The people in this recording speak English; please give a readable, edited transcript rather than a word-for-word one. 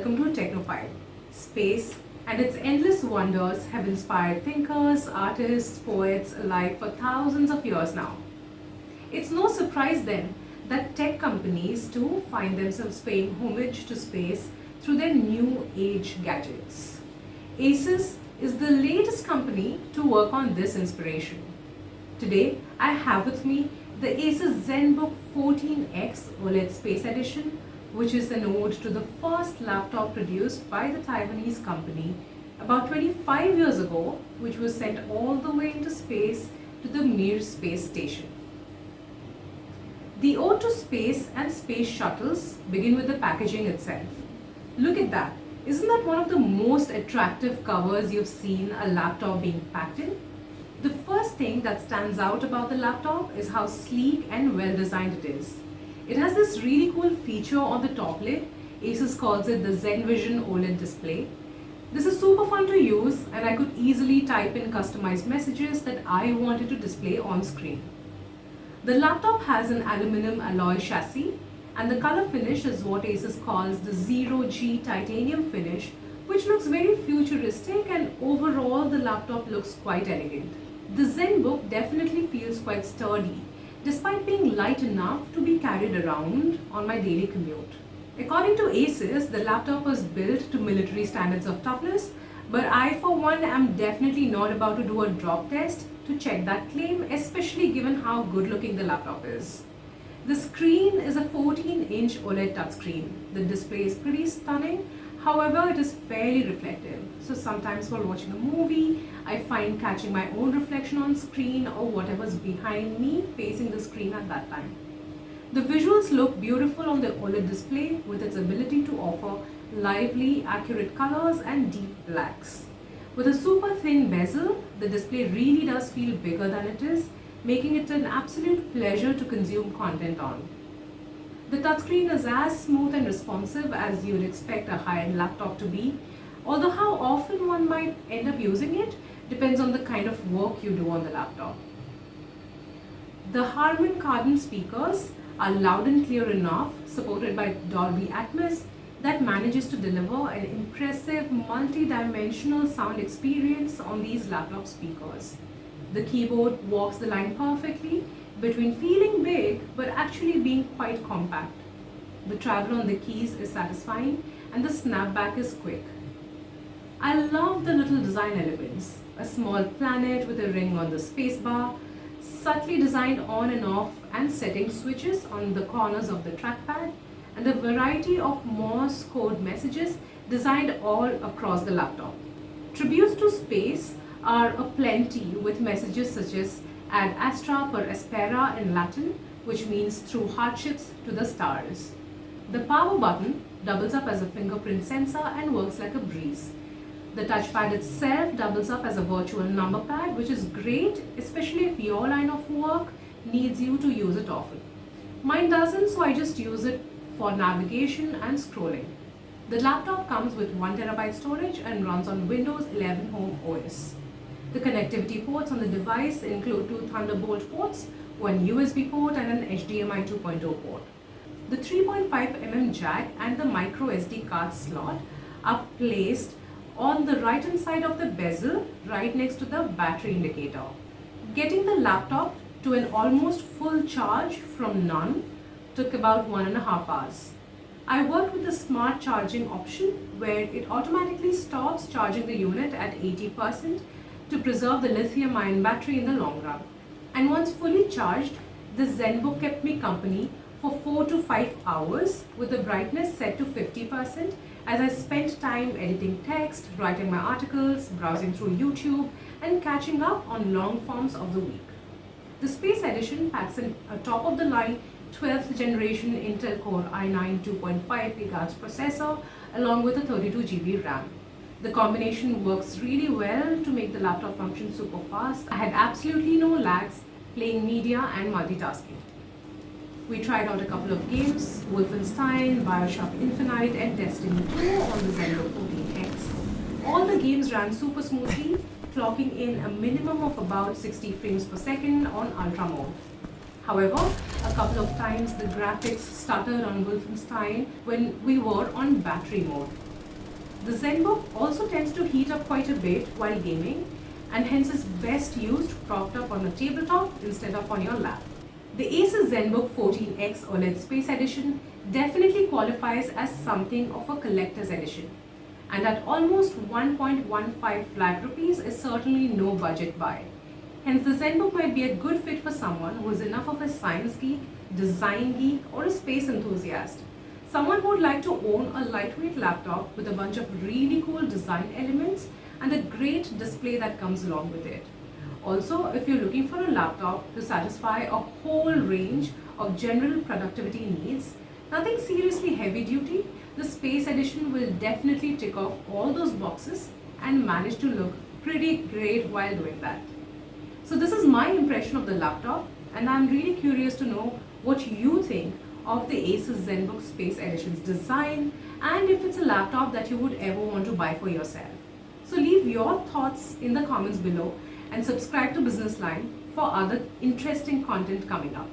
welcome to Technophile. Space and its endless wonders have inspired thinkers, artists, poets alike for thousands of years now. It's no surprise then that tech companies too find themselves paying homage to space through their new age gadgets. ASUS is the latest company to work on this inspiration. Today, I have with me the ASUS Zenbook 14X OLED Space Edition, which is an ode to the first laptop produced by the Taiwanese company about 25 years ago, which was sent all the way into space to the Mir space station. The ode to space and space shuttles begin with the packaging itself. Look at that. Isn't that one of the most attractive covers you've seen a laptop being packed in? The first thing that stands out about the laptop is how sleek and well designed it is. It has this really cool feature on the top lid. ASUS calls it the ZenVision OLED display. This is super fun to use, and I could easily type in customized messages that I wanted to display on screen. The laptop has an aluminum alloy chassis, and the color finish is what ASUS calls the 0G titanium finish, which looks very futuristic, and overall the laptop looks quite elegant. The Zenbook definitely feels quite sturdy, despite being light enough to be carried around on my daily commute. According to ASUS, the laptop was built to military standards of toughness, but I for one am definitely not about to do a drop test to check that claim, especially given how good looking the laptop is. The screen is a 14-inch OLED touchscreen. The display is pretty stunning, however it is fairly reflective. So sometimes while watching a movie, I find catching my own reflection on screen or whatever's behind me facing the screen at that time. The visuals look beautiful on the OLED display with its ability to offer lively, accurate colors and deep blacks. With a super thin bezel, the display really does feel bigger than it is, making it an absolute pleasure to consume content on. The touchscreen is as smooth and responsive as you'd expect a high-end laptop to be, although how often one might end up using it depends on the kind of work you do on the laptop. The Harman Kardon speakers are loud and clear enough, supported by Dolby Atmos, that manages to deliver an impressive multi-dimensional sound experience on these laptop speakers. The keyboard walks the line perfectly between feeling big but actually being quite compact. The travel on the keys is satisfying and the snapback is quick. I love the little design elements. A small planet with a ring on the spacebar, subtly designed on and off and setting switches on the corners of the trackpad, and a variety of Morse code messages designed all across the laptop. Tributes to space are aplenty, with messages such as ad astra per aspera in Latin, which means through hardships to the stars. The power button doubles up as a fingerprint sensor and works like a breeze. The touchpad itself doubles up as a virtual number pad, which is great, especially if your line of work needs you to use it often. Mine doesn't, so I just use it for navigation and scrolling. The laptop comes with 1TB storage and runs on Windows 11 Home OS. The connectivity ports on the device include 2 Thunderbolt ports, 1 USB port and an HDMI 2.0 port. The 3.5mm jack and the micro SD card slot are placed on the right hand side of the bezel, right next to the battery indicator. Getting the laptop to an almost full charge from none took about 1.5 hours. I worked with the smart charging option where it automatically stops charging the unit at 80% to preserve the lithium-ion battery in the long run. And once fully charged, the Zenbook kept me company for 4 to 5 hours with the brightness set to 50% as I spent time editing text, writing my articles, browsing through YouTube, and catching up on long forms of the week. The Space Edition packs a top-of-the-line 12th generation Intel Core i9 2.5 GHz processor along with a 32GB RAM. The combination works really well to make the laptop function super fast. I had absolutely no lags playing media and multitasking. We tried out a couple of games, Wolfenstein, Bioshock Infinite and Destiny 2 on the Zenbook 14X. All the games ran super smoothly, clocking in a minimum of about 60 frames per second on ultra mode. However, a couple of times the graphics stuttered on Wolfenstein when we were on battery mode. The Zenbook also tends to heat up quite a bit while gaming, and hence is best used propped up on a tabletop instead of on your lap. The ASUS Zenbook 14X OLED Space Edition definitely qualifies as something of a collector's edition, and at almost 1.15 lakh rupees is certainly no budget buy. Hence, the Zenbook might be a good fit for someone who is enough of a science geek, design geek, or a space enthusiast. Someone who would like to own a lightweight laptop with a bunch of really cool design elements and a great display that comes along with it. Also, if you're looking for a laptop to satisfy a whole range of general productivity needs, nothing seriously heavy duty, the Space Edition will definitely tick off all those boxes and manage to look pretty great while doing that. So this is my impression of the laptop, and I'm really curious to know what you think of the ASUS Zenbook Space Edition's design and if it's a laptop that you would ever want to buy for yourself. So leave your thoughts in the comments below and subscribe to Business Line for other interesting content coming up.